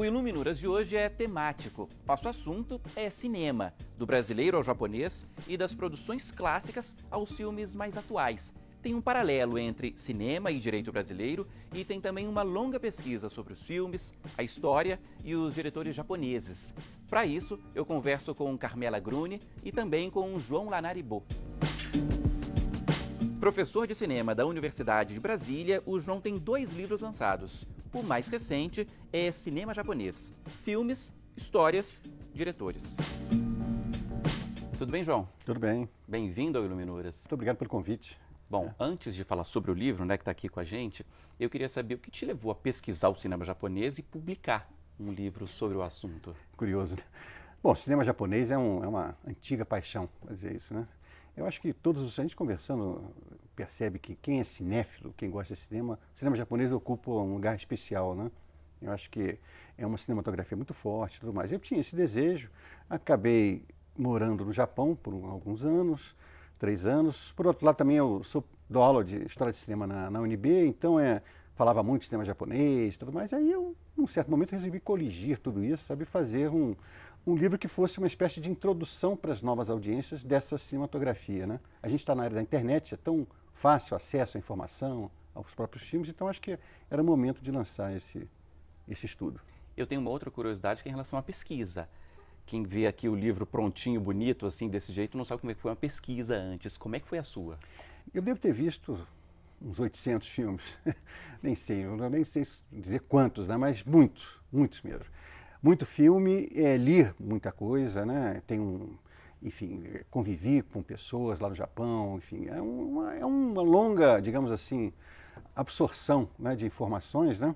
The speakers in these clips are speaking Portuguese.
O Iluminuras de hoje é temático. Nosso assunto é cinema, do brasileiro ao japonês e das produções clássicas aos filmes mais atuais. Tem um paralelo entre cinema e direito brasileiro e tem também uma longa pesquisa sobre os filmes, a história e os diretores japoneses. Para isso, eu converso com Carmela Grune e também com João Lanaribo. Professor de cinema da Universidade de Brasília, o João tem 2 livros lançados. O mais recente é Cinema Japonês, Filmes, Histórias, Diretores. Tudo bem, João? Tudo bem. Bem-vindo ao Iluminuras. Muito obrigado pelo convite. Bom, antes de falar sobre o livro, que está aqui com a gente, eu queria saber o que te levou a pesquisar o cinema japonês e publicar um livro sobre o assunto. Curioso, né? Bom, cinema japonês é uma antiga paixão, vou dizer isso, né? Eu acho que a gente conversando percebe que quem é cinéfilo, quem gosta de cinema, o cinema japonês ocupa um lugar especial, né? Eu acho que é uma cinematografia muito forte e tudo mais. Eu tinha esse desejo, acabei morando no Japão por alguns anos, 3 anos. Por outro lado, também eu dou aula de História de Cinema na UNB, então falava muito de cinema japonês e tudo mais. Aí eu, num certo momento, resolvi coligir tudo isso, sabe, fazer um livro que fosse uma espécie de introdução para as novas audiências dessa cinematografia, né? A gente está na área da internet, é tão fácil acesso à informação, aos próprios filmes, então acho que era o momento de lançar esse estudo. Eu tenho uma outra curiosidade que é em relação à pesquisa. Quem vê aqui o livro prontinho, bonito, assim, desse jeito, não sabe como é que foi uma pesquisa antes. Como é que foi a sua? Eu devo ter visto uns 800 filmes, nem sei dizer quantos, né? Mas muitos mesmo. Muito filme, li muita coisa, né? Enfim, convivi com pessoas lá no Japão, enfim, é uma longa, digamos assim, absorção, né, de informações, né?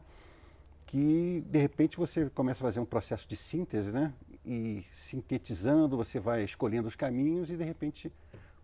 Que de repente você começa a fazer um processo de síntese, né? E sintetizando, você vai escolhendo os caminhos e de repente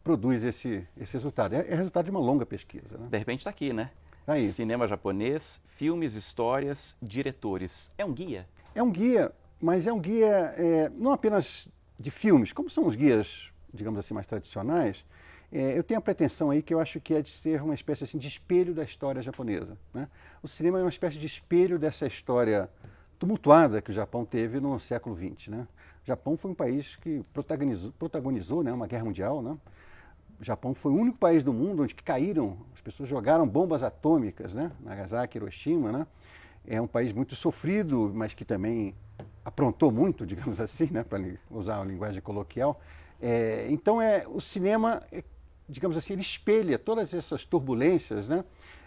produz esse resultado. É resultado de uma longa pesquisa, né? De repente está aqui, né? Tá aí. Cinema japonês, filmes, histórias, diretores. É um guia? É um guia, mas é um guia não apenas de filmes, como são os guias, digamos assim, mais tradicionais. Eu tenho a pretensão aí que eu acho que é de ser uma espécie assim, de espelho da história japonesa, né? O cinema é uma espécie de espelho dessa história tumultuada que o Japão teve no século XX, né? O Japão foi um país que protagonizou, né, uma guerra mundial, né? O Japão foi o único país do mundo onde as pessoas jogaram bombas atômicas, né? Nagasaki, Hiroshima, né? É um país muito sofrido, mas que também aprontou muito, digamos assim, né? Para usar a linguagem coloquial. Então, o cinema, digamos assim, ele espelha todas essas turbulências, né?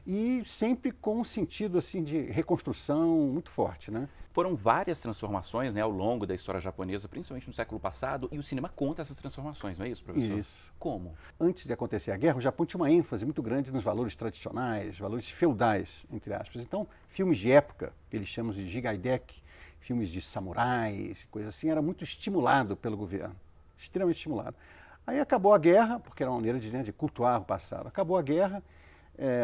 E sempre com um sentido assim, de reconstrução muito forte, né? Foram várias transformações, né, ao longo da história japonesa, principalmente no século passado, e o cinema conta essas transformações, não é isso, professor? Isso. Como? Antes de acontecer a guerra, o Japão tinha uma ênfase muito grande nos valores tradicionais, valores feudais, entre aspas. Então, filmes de época, que eles chamam de jigaideki, filmes de samurais, coisas assim, era muito estimulado pelo governo, extremamente estimulado. Aí acabou a guerra, porque era uma maneira de cultuar o passado. Acabou a guerra,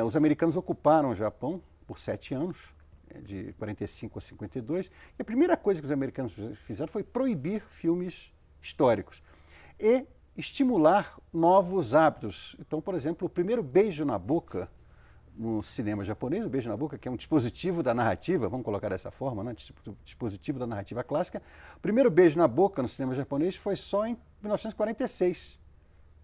os americanos ocuparam o Japão por 7 anos, de 45 a 52, e a primeira coisa que os americanos fizeram foi proibir filmes históricos e estimular novos hábitos. Então, por exemplo, o primeiro beijo na boca no cinema japonês, o beijo na boca, que é um dispositivo da narrativa, vamos colocar dessa forma, né? Dispositivo da narrativa clássica. O primeiro beijo na boca no cinema japonês foi só em 1946,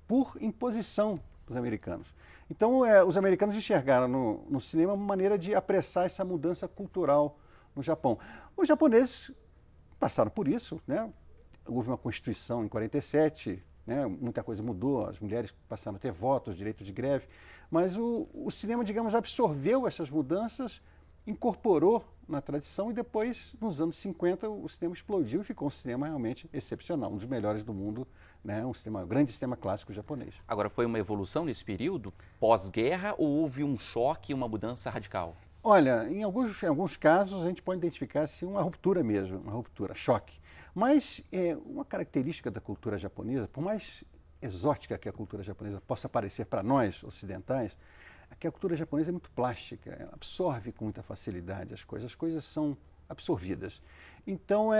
por imposição dos americanos. Então, os americanos enxergaram no cinema uma maneira de apressar essa mudança cultural no Japão. Os japoneses passaram por isso, né? Houve uma Constituição em 47, né? Muita coisa mudou, as mulheres passaram a ter votos, direito de greve, mas o cinema, digamos, absorveu essas mudanças, incorporou na tradição e depois, nos anos 50, o cinema explodiu e ficou um cinema realmente excepcional, um dos melhores do mundo, né? Um grande cinema clássico japonês. Agora, foi uma evolução nesse período, pós-guerra, ou houve um choque, uma mudança radical? Olha, em alguns casos a gente pode identificar assim, uma ruptura mesmo, uma ruptura, choque. Mas uma característica da cultura japonesa, por mais exótica que a cultura japonesa possa parecer para nós, ocidentais, é que a cultura japonesa é muito plástica, ela absorve com muita facilidade as coisas são absorvidas. Então,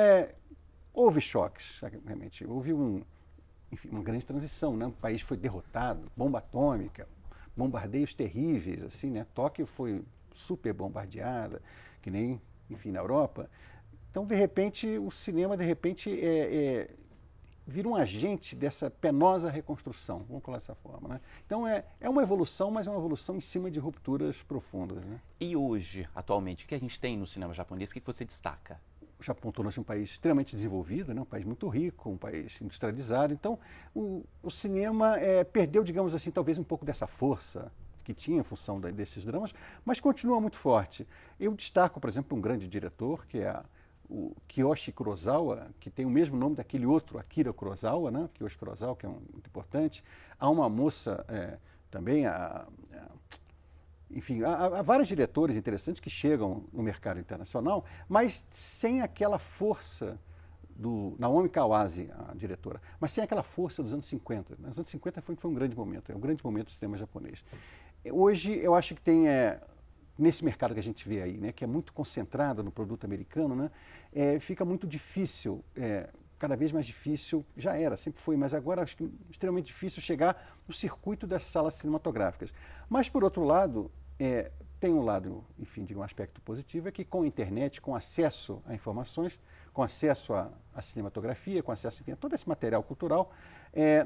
houve choques, realmente, houve uma grande transição, né? O país foi derrotado, bomba atômica, bombardeios terríveis, assim, né? Tóquio foi super bombardeada, que nem, enfim, na Europa. Então, de repente, o cinema, vira um agente dessa penosa reconstrução, vamos colocar dessa forma, né? Então, é uma evolução, mas é uma evolução em cima de rupturas profundas, né? E hoje, atualmente, o que a gente tem no cinema japonês, o que você destaca? O Japão tornou-se um país extremamente desenvolvido, né? Um país muito rico, um país industrializado. Então, o cinema perdeu, digamos assim, talvez um pouco dessa força que tinha em função desses dramas, mas continua muito forte. Eu destaco, por exemplo, um grande diretor, que é o Kiyoshi Kurosawa, que tem o mesmo nome daquele outro, Akira Kurosawa, né? Kiyoshi Kurosawa, que é muito importante. Há uma moça também, enfim, há vários diretores interessantes que chegam no mercado internacional, mas sem aquela força do Naomi Kawase, a diretora, mas sem aquela força dos anos 50. Nos anos 50 foi um grande momento, é um grande momento do cinema japonês. Hoje, eu acho que tem, nesse mercado que a gente vê aí, né, que é muito concentrado no produto americano, né, fica muito difícil, cada vez mais difícil, já era, sempre foi, mas agora acho que extremamente difícil chegar no circuito das salas cinematográficas. Mas, por outro lado, tem um lado, enfim, de um aspecto positivo, é que com a internet, com acesso a informações, com acesso à cinematografia, com acesso, enfim, a todo esse material cultural,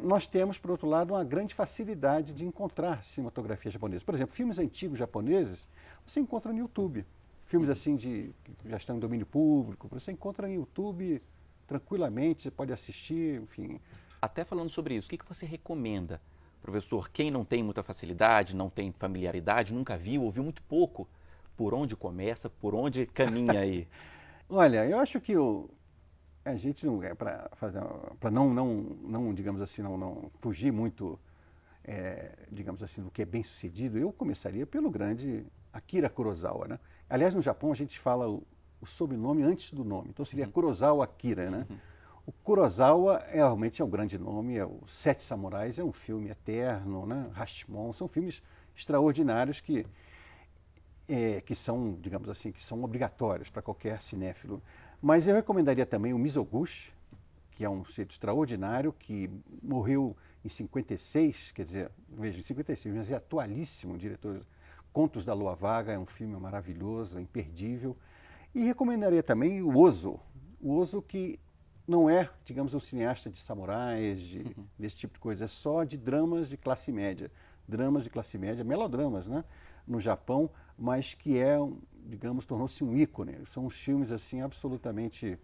nós temos, por outro lado, uma grande facilidade de encontrar cinematografia japonesa. Por exemplo, filmes antigos japoneses, você encontra no YouTube. Filmes assim que já estão em domínio público, você encontra no YouTube tranquilamente, você pode assistir, enfim. Até falando sobre isso, o que você recomenda, professor? Quem não tem muita facilidade, não tem familiaridade, nunca viu, ouviu muito pouco, por onde começa, por onde caminha aí? Olha, eu acho que a gente não é para não, digamos assim, não fugir muito, digamos assim, do que é bem sucedido. Eu começaria pelo grande Akira Kurosawa, né? Aliás, no Japão a gente fala o sobrenome antes do nome, então seria Kurosawa Akira, né? O Kurosawa realmente é um grande nome, Os Sete Samurais é um filme eterno, né? Rashomon, são filmes extraordinários que são, digamos assim, que são obrigatórios para qualquer cinéfilo. Mas eu recomendaria também o Mizoguchi, que é um sujeito extraordinário, que morreu em 56, quer dizer, veja, em 56, mas é atualíssimo, diretor. Contos da Lua Vaga é um filme maravilhoso, imperdível. E recomendaria também o Ozu que não é, digamos, um cineasta de samurais, desse tipo de coisa, é só de dramas de classe média. Dramas de classe média, melodramas, né? No Japão, mas que digamos, tornou-se um ícone. São uns filmes, assim, absolutamente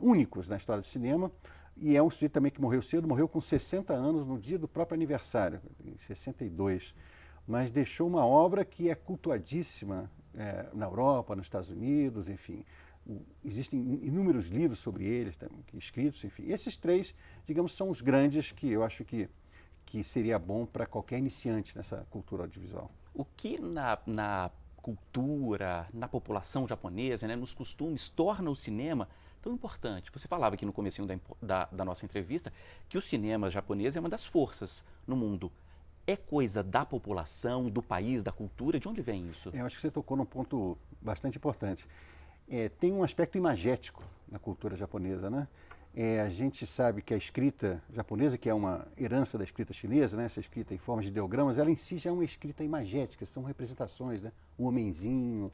únicos na história do cinema. E é um sujeito também que morreu cedo, morreu com 60 anos, no dia do próprio aniversário, em 62. Mas deixou uma obra que é cultuadíssima na Europa, nos Estados Unidos, enfim. Existem inúmeros livros sobre ele, escritos, enfim. Esses três, digamos, são os grandes que eu acho que seria bom para qualquer iniciante nessa cultura audiovisual. O que na cultura, na população japonesa, né, nos costumes, torna o cinema tão importante? Você falava aqui no comecinho da nossa entrevista que o cinema japonês é uma das forças no mundo. É coisa da população, do país, da cultura? De onde vem isso? Eu acho que você tocou num ponto bastante importante. Tem um aspecto imagético na cultura japonesa, né? A gente sabe que a escrita japonesa, que é uma herança da escrita chinesa, né? Essa escrita em formas de ideogramas, ela em si já é uma escrita imagética, são representações, né? O homenzinho,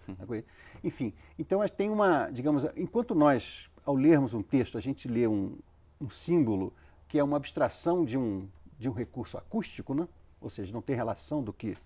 enfim. Então tem digamos, enquanto nós, ao lermos um texto, a gente lê um símbolo que é uma abstração de um recurso acústico, né? Ou seja, não tem relação do que...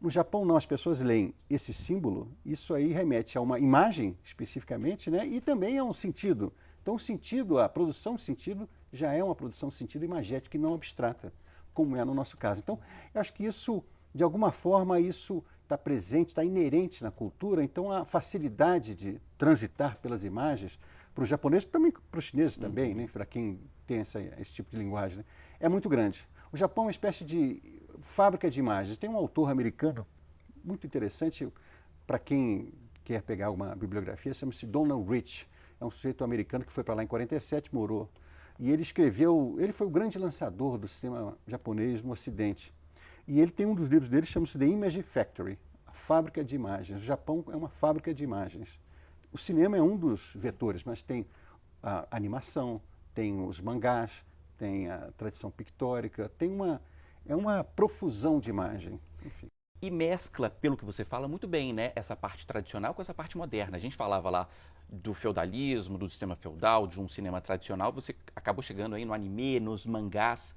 No Japão, não, as pessoas leem esse símbolo, isso aí remete a uma imagem, especificamente, né? E também a um sentido. Então, o sentido, a produção de sentido, já é uma produção de sentido imagética e não abstrata, como é no nosso caso. Então, eu acho que isso, de alguma forma, isso está presente, está inerente na cultura. Então, a facilidade de transitar pelas imagens, para os japoneses, também para os chineses também, né? Para quem tem esse tipo de linguagem, né? É muito grande. O Japão é uma espécie de fábrica de imagens. Tem um autor americano muito interessante, para quem quer pegar uma bibliografia, chama-se Donald Rich. É um sujeito americano que foi para lá em 47, morou. E ele foi o grande lançador do cinema japonês no Ocidente. E ele tem um dos livros dele, chama-se The Image Factory, a fábrica de imagens. O Japão é uma fábrica de imagens. O cinema é um dos vetores, mas tem a animação, tem os mangás, tem a tradição pictórica, é uma profusão de imagem. Enfim. E mescla, pelo que você fala, muito bem, né? Essa parte tradicional com essa parte moderna. A gente falava lá do feudalismo, do sistema feudal, de um cinema tradicional, você acabou chegando aí no anime, nos mangás.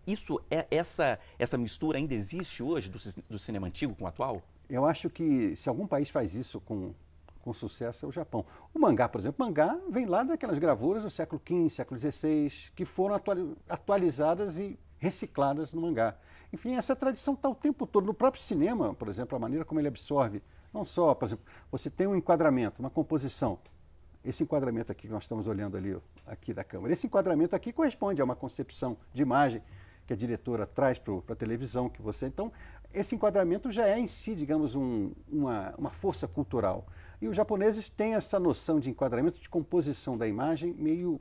Isso, essa mistura ainda existe hoje do cinema antigo com o atual? Eu acho que se algum país faz isso com sucesso é o Japão. O mangá, por exemplo, mangá vem lá daquelas gravuras do século XV, século XVI, que foram atualizadas e recicladas no mangá. Enfim, essa tradição está o tempo todo. No próprio cinema, por exemplo, a maneira como ele absorve, não só, por exemplo, você tem um enquadramento, uma composição. Esse enquadramento aqui que nós estamos olhando ali, aqui da câmera, esse enquadramento aqui corresponde a uma concepção de imagem que a diretora traz para a televisão, que você... Então, esse enquadramento já é em si, digamos, uma força cultural. E os japoneses têm essa noção de enquadramento, de composição da imagem meio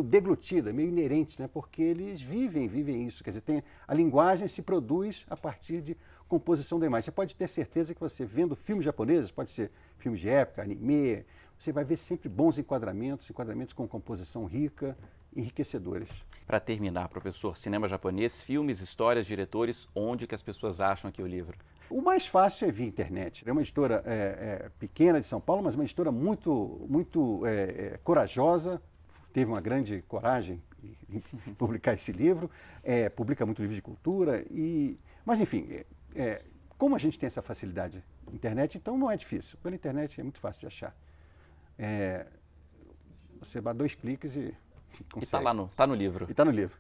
deglutida, meio inerente, né? Porque eles vivem isso. Quer dizer, a linguagem se produz a partir de composição da imagem. Você pode ter certeza que você vendo filmes japoneses, pode ser filmes de época, anime, você vai ver sempre bons enquadramentos com composição rica, enriquecedores. Para terminar, professor, cinema japonês, filmes, histórias, diretores, onde que as pessoas acham aqui o livro? O mais fácil é via internet. É uma editora pequena de São Paulo, mas uma editora muito corajosa, teve uma grande coragem em publicar esse livro, publica muito livro de cultura, mas enfim, como a gente tem essa facilidade na internet, então não é difícil. Pela internet é muito fácil de achar. Você dá 2 cliques e consegue. E tá no livro. E está no livro.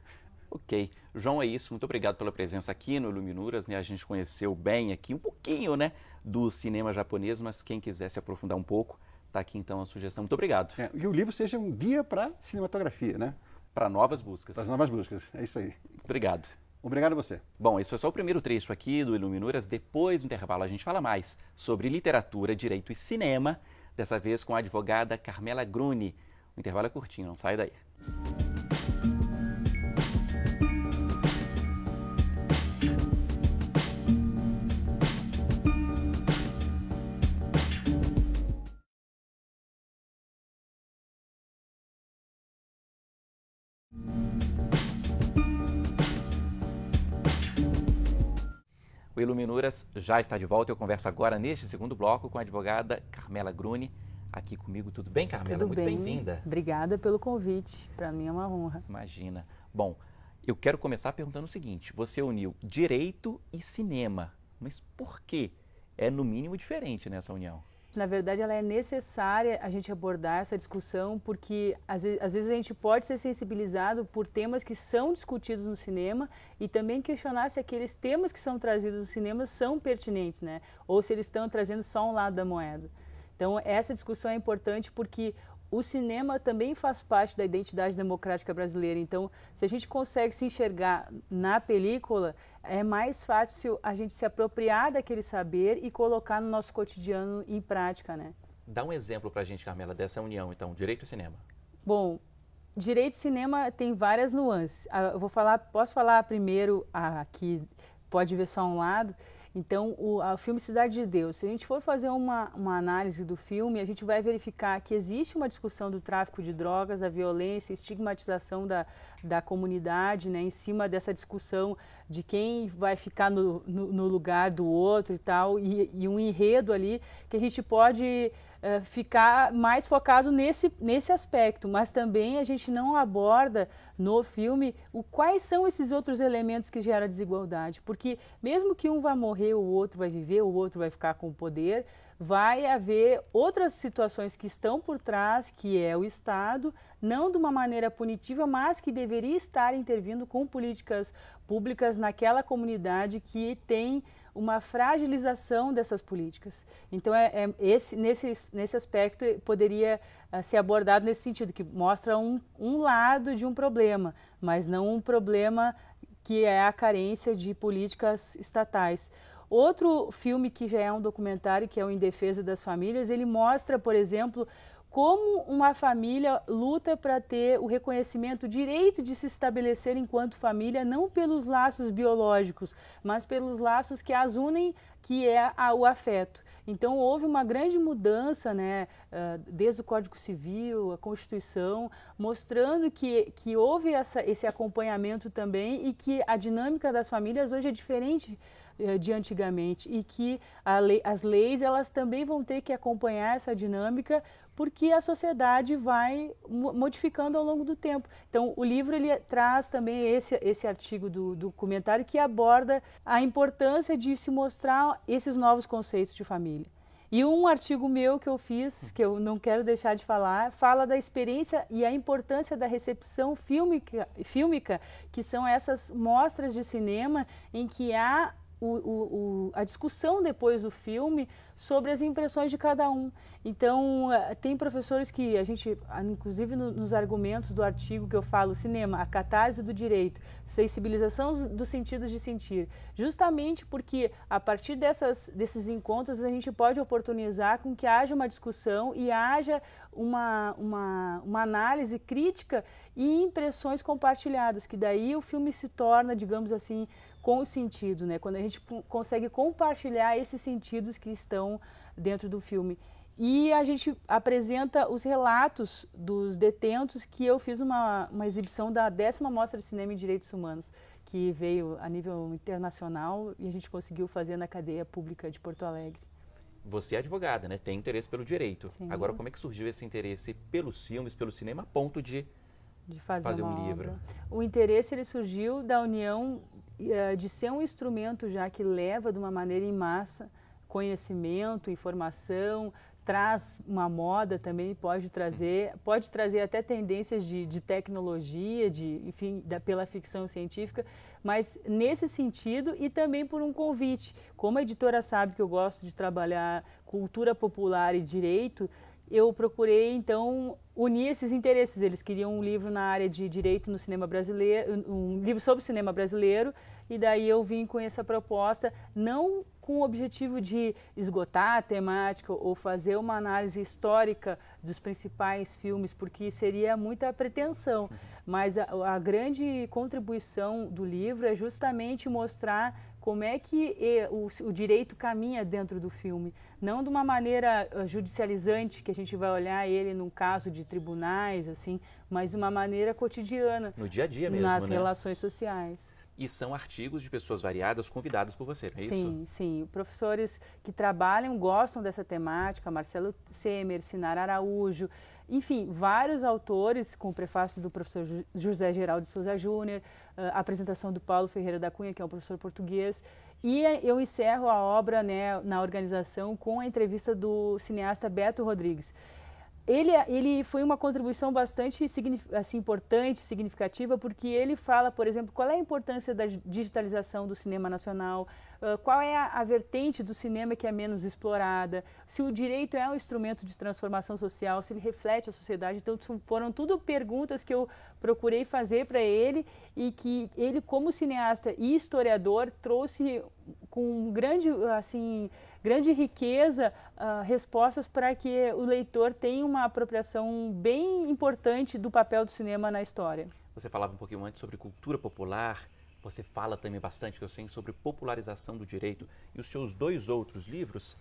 Ok. João, é isso. Muito obrigado pela presença aqui no Iluminuras, né? A gente conheceu bem aqui um pouquinho, né, do cinema japonês, mas quem quiser se aprofundar um pouco, tá aqui então a sugestão. Muito obrigado. E o livro seja um guia para cinematografia, né? Para novas buscas. Para as novas buscas. É isso aí. Obrigado. Obrigado a você. Bom, esse foi só o primeiro trecho aqui do Iluminuras. Depois do intervalo a gente fala mais sobre literatura, direito e cinema, dessa vez com a advogada Carmela Gruni. O intervalo é curtinho, não sai daí. O Iluminuras já está de volta. Eu converso agora neste segundo bloco com a advogada Carmela Gruni. Aqui comigo, tudo bem, Carmela? Tudo muito bem. Bem-vinda. Obrigada pelo convite. Para mim é uma honra. Imagina. Bom, eu quero começar perguntando o seguinte: você uniu direito e cinema, mas por que é no mínimo diferente nessa união? Na verdade, ela é necessária a gente abordar essa discussão porque às vezes a gente pode ser sensibilizado por temas que são discutidos no cinema e também questionar se aqueles temas que são trazidos no cinema são pertinentes, né? Ou se eles estão trazendo só um lado da moeda. Então, essa discussão é importante porque o cinema também faz parte da identidade democrática brasileira. Então, se a gente consegue se enxergar na película, é mais fácil a gente se apropriar daquele saber e colocar no nosso cotidiano em prática, né? Dá um exemplo pra gente, Carmela, dessa união, então, direito e cinema. Bom, direito e cinema tem várias nuances. Posso falar primeiro aqui, pode ver só um lado. Então, o filme Cidade de Deus, se a gente for fazer uma análise do filme, a gente vai verificar que existe uma discussão do tráfico de drogas, da violência, estigmatização da comunidade, né, em cima dessa discussão de quem vai ficar no lugar do outro e tal, e um enredo ali que a gente pode ficar mais focado nesse aspecto, mas também a gente não aborda no filme quais são esses outros elementos que geram desigualdade, porque mesmo que um vá morrer, o outro vai viver, o outro vai ficar com o poder, vai haver outras situações que estão por trás, que é o Estado, não de uma maneira punitiva, mas que deveria estar intervindo com políticas públicas naquela comunidade que tem uma fragilização dessas políticas. Então, nesse aspecto, poderia ser abordado nesse sentido, que mostra um lado de um problema, mas não um problema que é a carência de políticas estatais. Outro filme que já é um documentário, que é o Em Defesa das Famílias, ele mostra, por exemplo, como uma família luta para ter o reconhecimento, o direito de se estabelecer enquanto família, não pelos laços biológicos, mas pelos laços que as unem, que é o afeto. Então, houve uma grande mudança, né, desde o Código Civil, a Constituição, mostrando que houve esse acompanhamento também e que a dinâmica das famílias hoje é diferente de antigamente e que as leis elas também vão ter que acompanhar essa dinâmica porque a sociedade vai modificando ao longo do tempo. Então, o livro ele traz também esse artigo do documentário que aborda a importância de se mostrar esses novos conceitos de família. E um artigo meu que eu fiz, que eu não quero deixar de falar, fala da experiência e a importância da recepção fílmica, que são essas mostras de cinema em que há a discussão depois do filme sobre as impressões de cada um. Então, tem professores que a gente, inclusive nos argumentos do artigo que eu falo, cinema, a catarse do direito, sensibilização dos sentidos de sentir, justamente porque a partir desses encontros a gente pode oportunizar com que haja uma discussão e haja uma análise crítica e impressões compartilhadas, que daí o filme se torna, digamos assim, com o sentido, né? Quando a gente consegue compartilhar esses sentidos que estão dentro do filme. E a gente apresenta os relatos dos detentos, que eu fiz uma exibição da 10ª Mostra de Cinema e Direitos Humanos, que veio a nível internacional e a gente conseguiu fazer na cadeia pública de Porto Alegre. Você é advogada, né? Tem interesse pelo direito. Sim. Agora, como é que surgiu esse interesse pelos filmes, pelo cinema, a ponto de fazer um livro? O interesse ele surgiu da união de ser um instrumento já que leva de uma maneira em massa conhecimento, informação, traz uma moda também, pode trazer até tendências de tecnologia, enfim, pela ficção científica, mas nesse sentido e também por um convite. Como a editora sabe que eu gosto de trabalhar cultura popular e direito, eu procurei, então, unir esses interesses. Eles queriam um livro na área de direito no cinema brasileiro, um livro sobre o cinema brasileiro, e daí eu vim com essa proposta, não com o objetivo de esgotar a temática ou fazer uma análise histórica dos principais filmes, porque seria muita pretensão, mas a grande contribuição do livro é justamente mostrar como é que o direito caminha dentro do filme, não de uma maneira judicializante, que a gente vai olhar ele num caso de tribunais, assim, mas de uma maneira cotidiana. No dia a dia mesmo, nas né? relações sociais. E são artigos de pessoas variadas convidadas por você, não é Sim, isso? sim. Professores que trabalham, gostam dessa temática, Marcelo Semer, Sinara Araújo, enfim, vários autores, com o prefácio do professor José Geraldo de Souza Júnior, a apresentação do Paulo Ferreira da Cunha, que é um professor português, e eu encerro a obra, né, na organização com a entrevista do cineasta Beto Rodrigues. Ele foi uma contribuição bastante assim, importante, significativa, porque ele fala, por exemplo, qual é a importância da digitalização do cinema nacional, qual é a vertente do cinema que é menos explorada, se o direito é um instrumento de transformação social, se ele reflete a sociedade. Então, foram tudo perguntas que eu procurei fazer para ele e que ele, como cineasta e historiador, trouxe com grande riqueza respostas para que o leitor tenha uma apropriação bem importante do papel do cinema na história. Você falava um pouquinho antes sobre cultura popular, você fala também bastante, que eu sei, sobre popularização do direito, e os seus 2 outros livros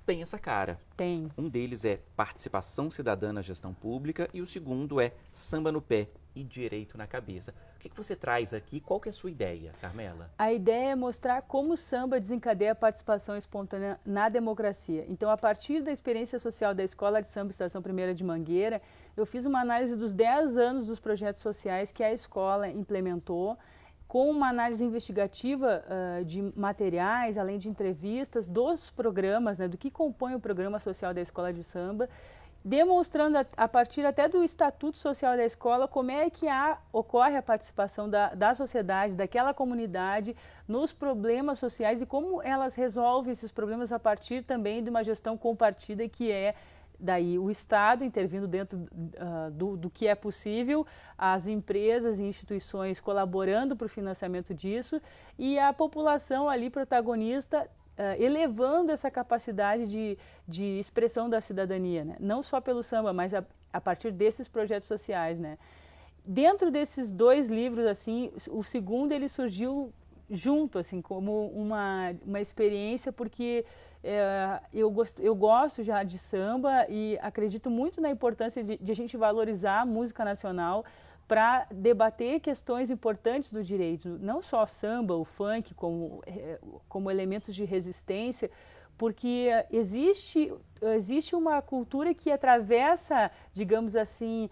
têm essa cara. Tem. Um deles é Participação Cidadã na Gestão Pública e o segundo é Samba no Pé e Direito na Cabeça. O que você traz aqui? Qual que é a sua ideia, Carmela? A ideia é mostrar como o samba desencadeia a participação espontânea na democracia. Então, a partir da experiência social da Escola de Samba Estação 1ª de Mangueira, eu fiz uma análise dos 10 anos dos projetos sociais que a escola implementou, com uma análise investigativa de materiais, além de entrevistas, dos programas, né, do que compõe o programa social da Escola de Samba, demonstrando a partir até do Estatuto Social da Escola como é que ocorre a participação da sociedade, daquela comunidade, nos problemas sociais e como elas resolvem esses problemas a partir também de uma gestão compartida que é daí o Estado intervindo dentro do que é possível, as empresas e instituições colaborando para o financiamento disso e a população ali protagonista elevando essa capacidade de expressão da cidadania, né? Não só pelo samba, mas a partir desses projetos sociais, né? Dentro desses 2 livros, assim, o segundo ele surgiu junto, assim, como uma experiência, porque eu gosto já de samba e acredito muito na importância de a gente valorizar a música nacional para debater questões importantes do direito, não só samba, o funk, como elementos de resistência, porque existe uma cultura que atravessa, digamos assim,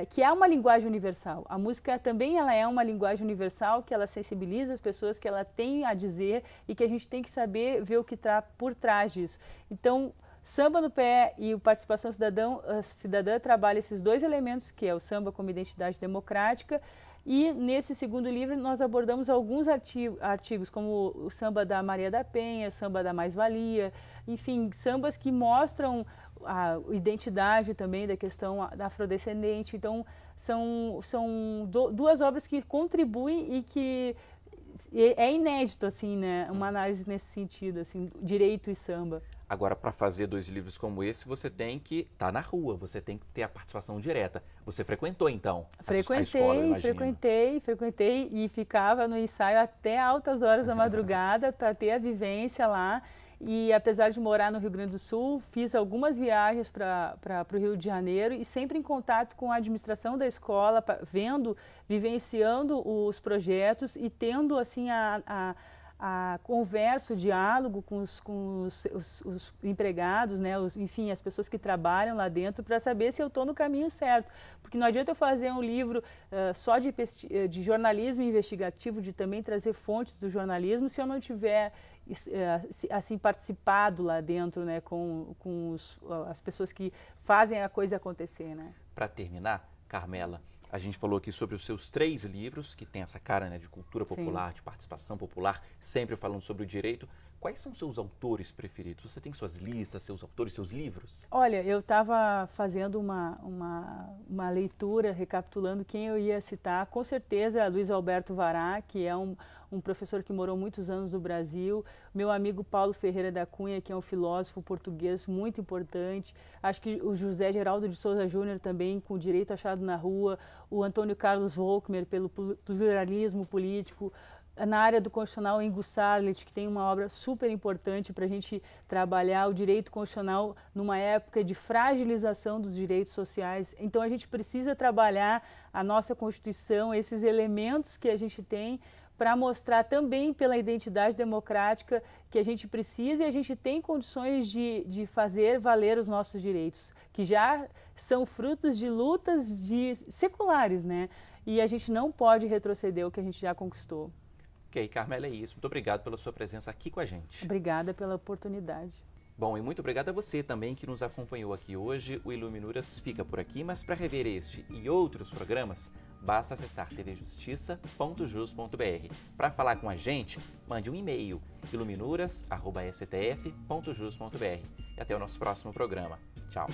que é uma linguagem universal. A música também ela é uma linguagem universal, que ela sensibiliza as pessoas, que ela tem a dizer e que a gente tem que saber ver o que está por trás disso. Então, Samba no Pé e o Participação Cidadã trabalham esses 2 elementos, que é o samba como identidade democrática, e nesse segundo livro nós abordamos alguns artigos, como o samba da Maria da Penha, samba da Mais-Valia, enfim, sambas que mostram a identidade também da questão da afrodescendente. Então, são 2 obras que contribuem e que é inédito, assim, né? Uma análise nesse sentido, assim, direito e samba. Agora, para fazer 2 livros como esse, você tem que estar na rua, você tem que ter a participação direta. Você frequentou, então, a escola, eu imagino. Frequentei e ficava no ensaio até altas horas da madrugada para ter a vivência lá. E apesar de morar no Rio Grande do Sul, fiz algumas viagens para o Rio de Janeiro e sempre em contato com a administração da escola, vivenciando os projetos e tendo assim a conversa, o diálogo com os empregados, né? Enfim, as pessoas que trabalham lá dentro, para saber se eu estou no caminho certo. Porque não adianta eu fazer um livro só de jornalismo investigativo, de também trazer fontes do jornalismo, se eu não tiver assim participado lá dentro, né, com as pessoas que fazem a coisa acontecer, né? Para terminar, Carmela, a gente falou aqui sobre os seus 3 livros, que tem essa cara, né, de cultura popular, Sim. de participação popular, sempre falando sobre o direito. Quais são seus autores preferidos? Você tem suas listas, seus autores, seus livros? Olha, eu estava fazendo uma leitura, recapitulando quem eu ia citar. Com certeza, Luiz Alberto Vará, que é um professor que morou muitos anos no Brasil. Meu amigo Paulo Ferreira da Cunha, que é um filósofo português muito importante. Acho que o José Geraldo de Souza Júnior também, com o Direito Achado na Rua. O Antônio Carlos Volkmer, pelo pluralismo político. Na área do constitucional, Ingo Sarlet, que tem uma obra super importante para a gente trabalhar o direito constitucional numa época de fragilização dos direitos sociais. Então, a gente precisa trabalhar a nossa Constituição, esses elementos que a gente tem, para mostrar também pela identidade democrática que a gente precisa e a gente tem condições de fazer valer os nossos direitos, que já são frutos de lutas seculares, né? E a gente não pode retroceder o que a gente já conquistou. Ok, Carmela, é isso. Muito obrigado pela sua presença aqui com a gente. Obrigada pela oportunidade. Bom, e muito obrigado a você também que nos acompanhou aqui hoje. O Iluminuras fica por aqui, mas para rever este e outros programas, basta acessar tvjustiça.jus.br. Para falar com a gente, mande um e-mail, iluminuras@stf.jus.br. E até o nosso próximo programa. Tchau.